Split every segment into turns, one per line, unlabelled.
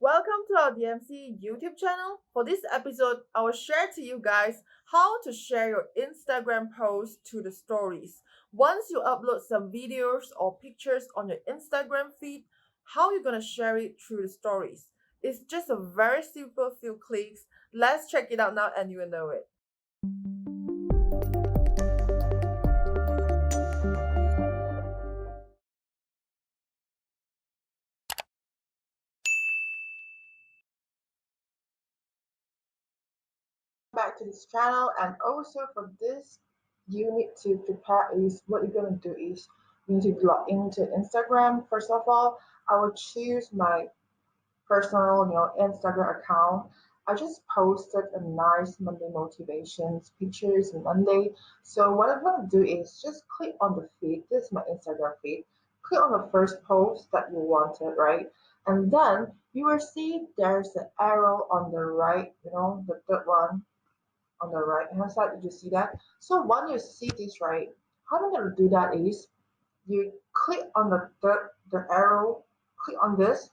Welcome to our DMC YouTube channel. For this episode, I will share to you guys how to share your Instagram posts to the stories. Once you upload some videos or pictures on your Instagram feed, how you're gonna share it through the stories. It's just a very simple few clicks. Let's check it out now and you will know it. Back to this channel, and also for this you need to prepare is what you're going to do is you need to log into Instagram. First of all, I will choose my personal Instagram account. I just posted a nice Monday motivations pictures on Monday. So what I'm going to do is just click on the feed. This is my Instagram feed. Click on the first post that you wanted, right? And then you will see there's an arrow on the right, the third one on the right hand side. Did you see that? So when you see this, right, how I'm going to do that is you click on the arrow, click on this,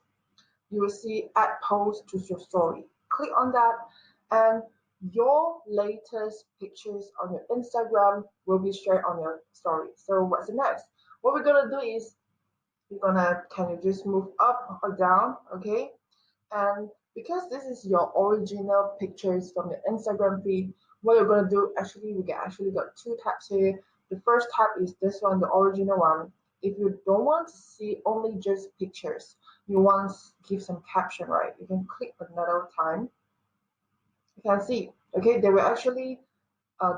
you will see add post to your story. Click on that, and your latest pictures on your Instagram will be shared on your story. So what's the next? What we're gonna do is can you just move up or down, okay? And because this is your original pictures from your Instagram feed, what you're gonna do actually, we actually got two tabs here. The first tab is this one, the original one. If you don't want to see only just pictures, you want to give some caption, right? You can click another time. You can see, okay, they will actually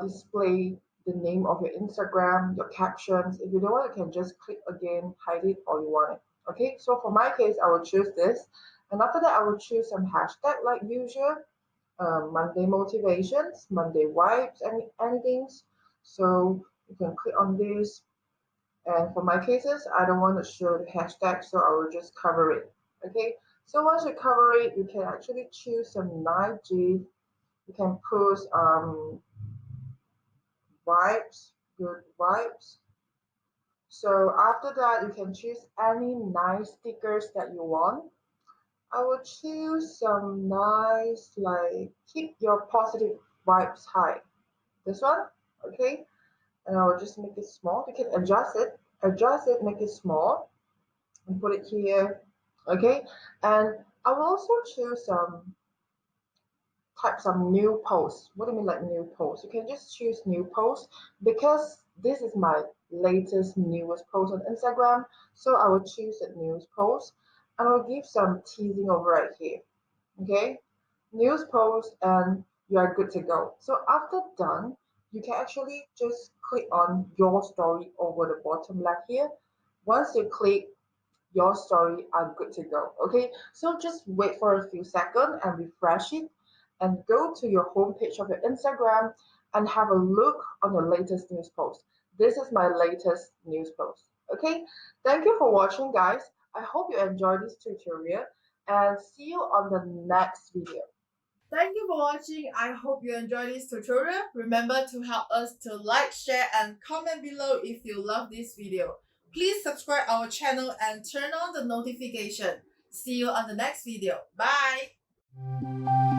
display the name of your Instagram, your captions. If you don't want, you can just click again, hide it, or you want it. Okay, so for my case, I will choose this. And after that, I will choose some hashtag like usual, Monday motivations, Monday vibes, anything. So you can click on this. And for my cases, I don't want to show the hashtag, so I will just cover it. Okay, so once you cover it, you can actually choose some nice GIF. You can put vibes, good vibes. So after that, you can choose any nice stickers that you want. I will choose some nice, like, keep your positive vibes high. This one, okay? And I will just make it small. You can adjust it, make it small, and put it here, okay? And I will also choose some type some new posts. What do you mean like new posts? You can just choose new posts because this is my latest newest post on Instagram. So I will choose a news post and I'll give some teasing over right here. Okay? News post, and you are good to go. So after done, you can actually just click on your story over the bottom left here. Once you click, your story are good to go. Okay, so just wait for a few seconds and refresh it and go to your homepage of your Instagram and have a look on your latest news post. This is my latest news post. Okay, thank you for watching, guys. I hope you enjoyed this tutorial and see you on the next video. Thank you for watching. I hope you enjoyed this tutorial. Remember to help us to like, share, and comment below if you love this video. Please subscribe our channel and turn on the notification. See you on the next video. Bye!